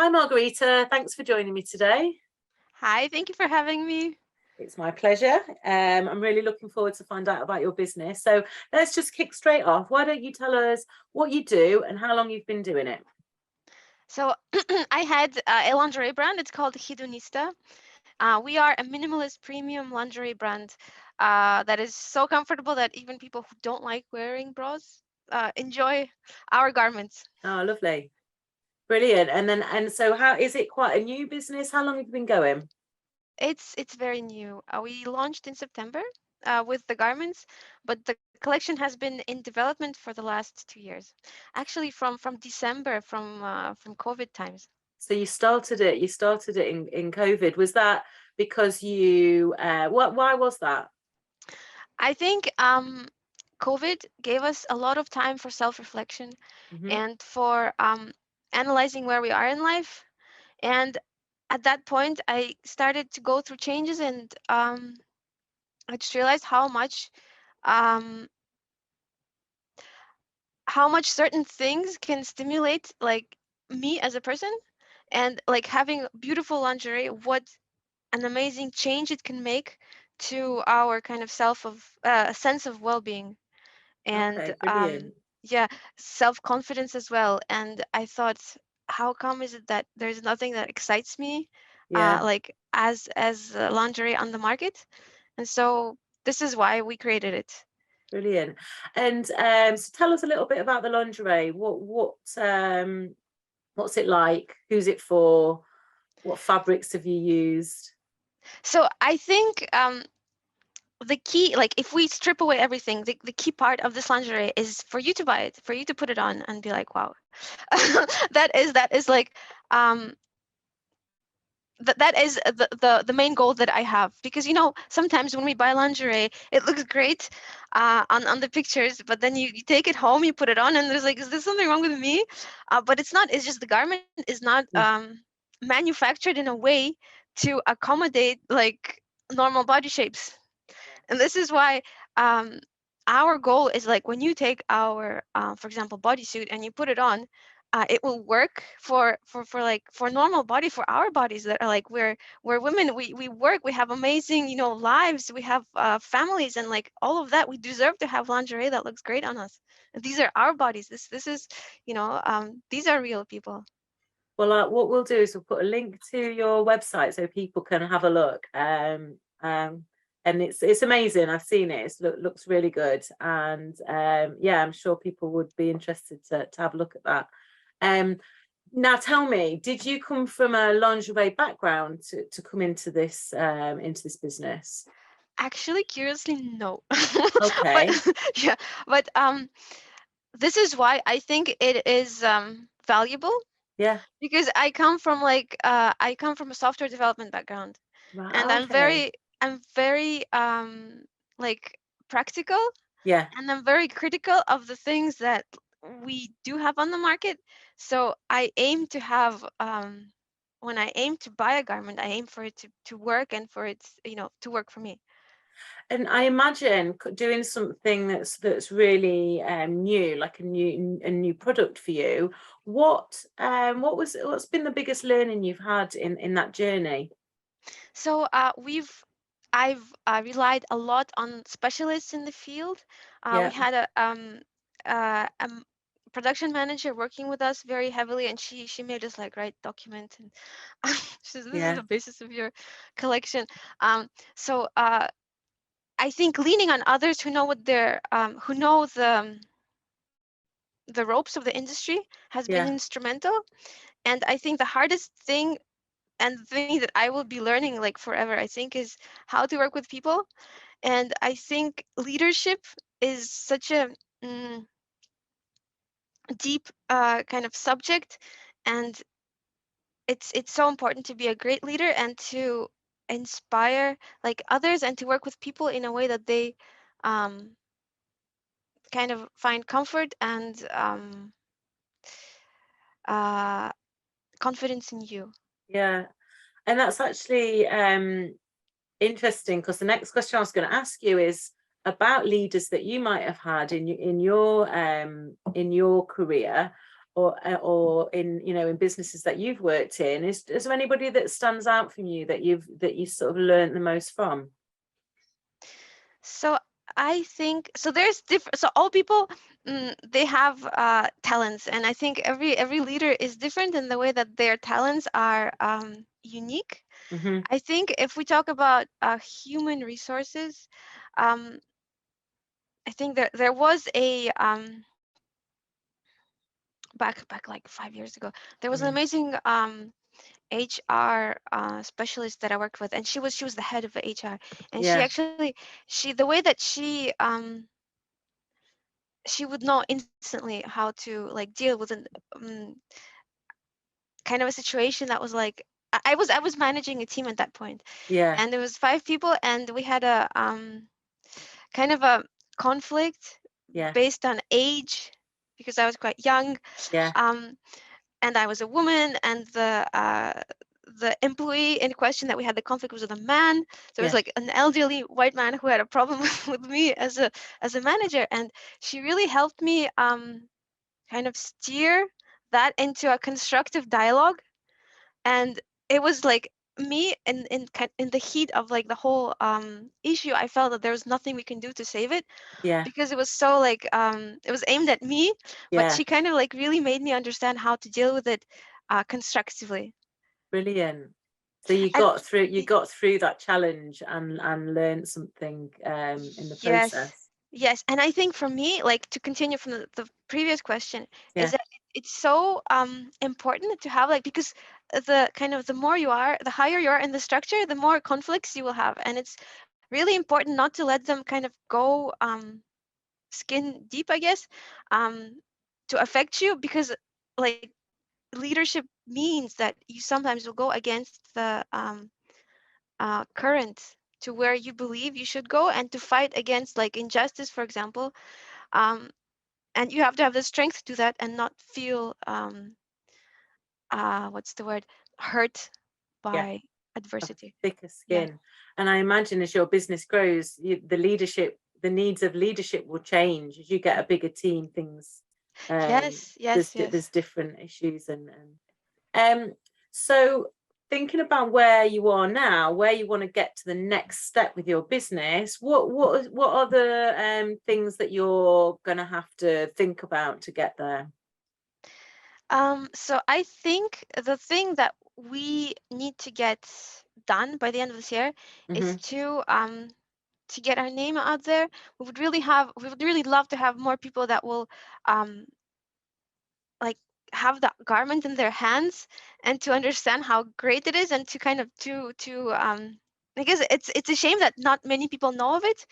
Hi Margarita, thanks for joining me today. Hi, thank you for having me. It's my pleasure. I'm really looking forward to find out about your business. So let's just kick straight off. Why don't you tell us what you do and how long you've been doing it? So I had a lingerie brand. It's called Hedonista. We are a minimalist premium lingerie brand that is so comfortable that even people who don't like wearing bras enjoy our garments. Oh, lovely. Brilliant. And so how is it quite a new business? How long have you been going? It's very new. We launched in September with the garments, but the collection has been in development for the last 2 years. Actually, from December, from COVID times. So you started it in COVID. Was that because you why was that? I think COVID gave us a lot of time for self-reflection Hmm. and for analyzing where we are in life. And at that point, I started to go through changes, and I just realized um, how much certain things can stimulate like me as a person, and like having beautiful lingerie, what an amazing change it can make to our kind of sense of well-being. And Okay, brilliant. yeah, self-confidence as well. And I thought, how come is it that there's nothing that excites me Yeah. like as lingerie on the market? And so this is why we created it. Brilliant. And so tell us a little bit about the lingerie. What's it like? Who's it for? What fabrics have you used? So I think the key, like if we strip away everything, the key part of this lingerie is for you to buy it, for you to put it on and be like, wow. That is like um that is the main goal that I have, because sometimes when we buy lingerie it looks great on the pictures, but then you take it home, you put it on, and there's like, is there something wrong with me? But it's not. It's just the garment is not Mm. manufactured in a way to accommodate like normal body shapes. And this is why um, our goal is like, when you take our for example bodysuit and you put it on, it will work for like for normal body, for our bodies that are like, we're women, we work, we have amazing lives, we have families, and like all of that, we deserve to have lingerie that looks great on us. And these are our bodies. This is these are real people. Well, what we'll do is we'll put a link to your website so people can have a look. And it's amazing. I've seen it. Looks really good, and yeah, I'm sure people would be interested to have a look at that. Um, Now, tell me, did you come from a lingerie background to come into this business? Actually, curiously, no. But Okay. yeah, but this is why I think it is valuable, Yeah. because I come from a software development background, and Right. Okay. I'm very like practical, Yeah. and I'm very critical of the things that we do have on the market. So I aim to have when I aim to buy a garment, I aim for it to work, and for it to work for me. And I imagine doing something that's really new, like a new product for you. What's been the biggest learning you've had in that journey? So I've relied a lot on specialists in the field. We Yeah, had a production manager working with us very heavily, and she made us like write document, and she says, this is yeah, the basis of your collection. So I think leaning on others who know what they're who know the ropes of the industry has been yeah. instrumental. And I think the hardest thing, and the thing that I will be learning like forever, I think, is how to work with people. And I think leadership is such a mm, deep kind of subject, and it's so important to be a great leader and to inspire like others, and to work with people in a way that they um, kind of find comfort and uh, confidence in you. Yeah. And that's actually interesting, because the next question I was going to ask you is about leaders that you might have had in your career. or in, you know, in businesses that you've worked in, is there anybody that stands out from you that you sort of learned the most from? So I think so. There's different. So all people, they have talents, and I think every leader is different in the way that their talents are unique. Hmm. I think if we talk about human resources, um, I think there was a back like 5 years ago, there was an Mm. amazing HR specialist that I worked with, and she was the head of the HR, and she Yeah, actually she the way that she would know instantly how to like deal with an um, kind of a situation that was like I was managing a team at that point, yeah, and there was 5 people, and we had a kind of a conflict yeah, based on age because I was quite young, yeah, um, and I was a woman, and the employee in question that we had the conflict was with a man. So it was yeah, like an elderly white man who had a problem with me as a manager, and she really helped me kind of steer that into a constructive dialogue. And it was like me in the heat of like the whole issue, I felt that there was nothing we can do to save it yeah, because it was so like it was aimed at me, but yeah. she kind of like really made me understand how to deal with it constructively. Brilliant. So And you got through that challenge and learned something in the yes, process. yes. And I think for me, like to continue from the previous question, is Yeah, that it's so important to have like because the kind of the more you are, the higher you are in the structure, the more conflicts you will have. And it's really important not to let them kind of go skin deep, I guess, um, to affect you because like leadership means that you sometimes will go against the current to where you believe you should go and to fight against like injustice, for example. Um, and you have to have the strength to do that and not feel what's the word, hurt yeah. by A adversity. thicker Yeah. skin. And I imagine as your business grows, the needs of leadership will change as you get a bigger team. Things, Yes. Yes. there's Yes. different issues and so thinking about where you are now, where you want to get to the next step with your business, what are the things that you're going to have to think about to get there? So I think the thing that we need to get done by the end of this year is Hmm. to get our name out there. We would really love to have more people that will um like have the garment in their hands and to understand how great it is and to kind of to I guess it's a shame that not many people know of it.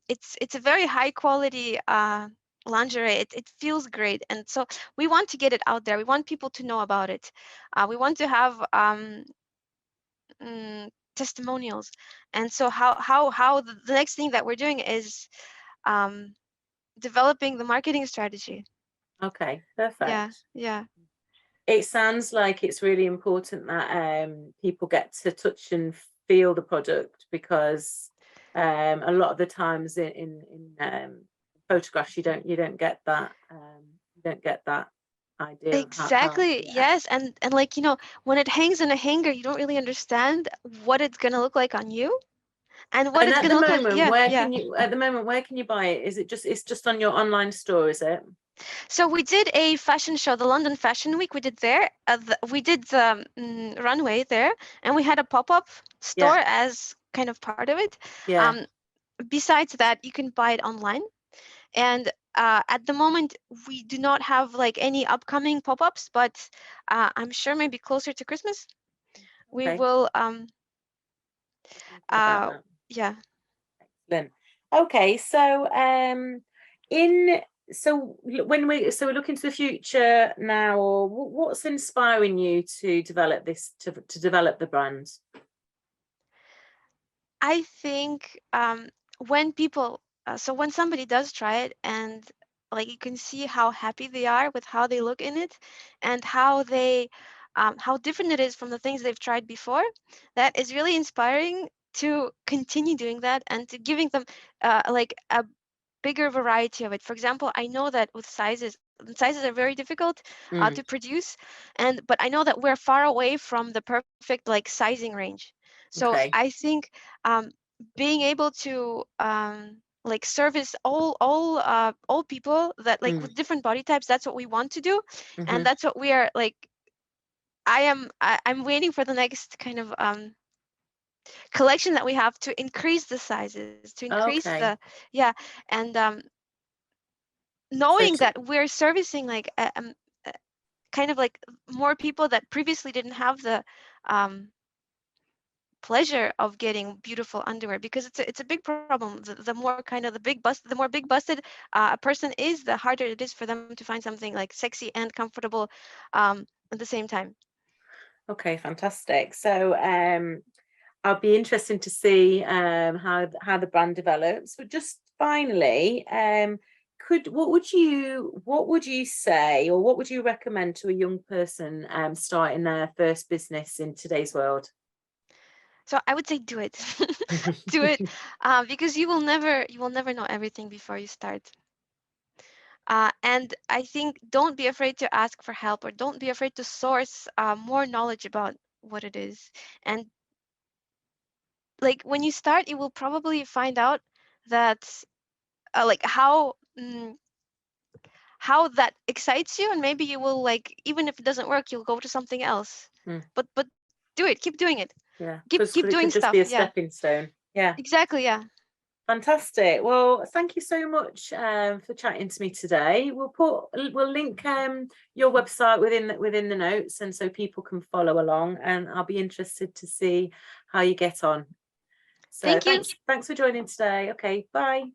It's a very high quality lingerie. It feels great, and so we want to get it out there. We want people to know about it. We want to have testimonials, and so how the next thing that we're doing is um, developing the marketing strategy. Okay, Yeah, perfect. yeah. It sounds like it's really important that people get to touch and feel the product because a lot of the times in photographs you don't get that you don't get that idea of how Exactly. yeah. Yes. And like, when it hangs in a hanger, you don't really understand what it's gonna look like on you and what And it's at gonna the look like. moment, Yeah, yeah. where can you buy it? Is it just it's just on your online store, is it? So we did a fashion show, the London Fashion Week. We did there. We did the runway there, and we had a pop-up store Yeah, as kind of part of it. yeah. Um, Besides that, you can buy it online. And at the moment, we do not have like any upcoming pop-ups, but I'm sure maybe closer to Christmas we Okay. will You're thinking about uh that. yeah. Excellent. Okay, so in so we're looking to the future now, or what's inspiring you to develop this to develop the brand? I think when people so when somebody does try it and like you can see how happy they are with how they look in it and how different it is from the things they've tried before, that is really inspiring to continue doing that and to giving them like a bigger variety of it. For example, I know that with sizes sizes are very difficult Mm. to produce, but I know that we're far away from the perfect like sizing range. So Okay. I think being able to like service all people that like with different body types, that's what we want to do. And that's what we are like, I'm waiting for the next kind of collection that we have to increase the sizes, to increase Okay. the, yeah. And So knowing that we're servicing like kind of like more people that previously didn't have the pleasure of getting beautiful underwear, because it's a big problem. The more kind of the more big busted a person is, the harder it is for them to find something like sexy and comfortable at the same time. okay, fantastic. So I'll be interested to see how the brand develops. But just finally, what would you say, or what would you recommend to a young person starting their first business in today's world? So I would say do it. Do it, because you will never know everything before you start. And I think don't be afraid to ask for help, or don't be afraid to source more knowledge about what it is. And like when you start, you will probably find out that like how that excites you, and maybe you will like, even if it doesn't work, you'll go to something else. Mm, But do it, keep doing it, yeah, keep because keep it doing could just be stuff. a Yeah, stepping stone. Yeah. exactly. Yeah. Fantastic. Well, thank you so much for chatting to me today. We'll link your website within the notes, and so people can follow along. And I'll be interested to see how you get on. So Thank you. thanks for joining today. Okay, bye.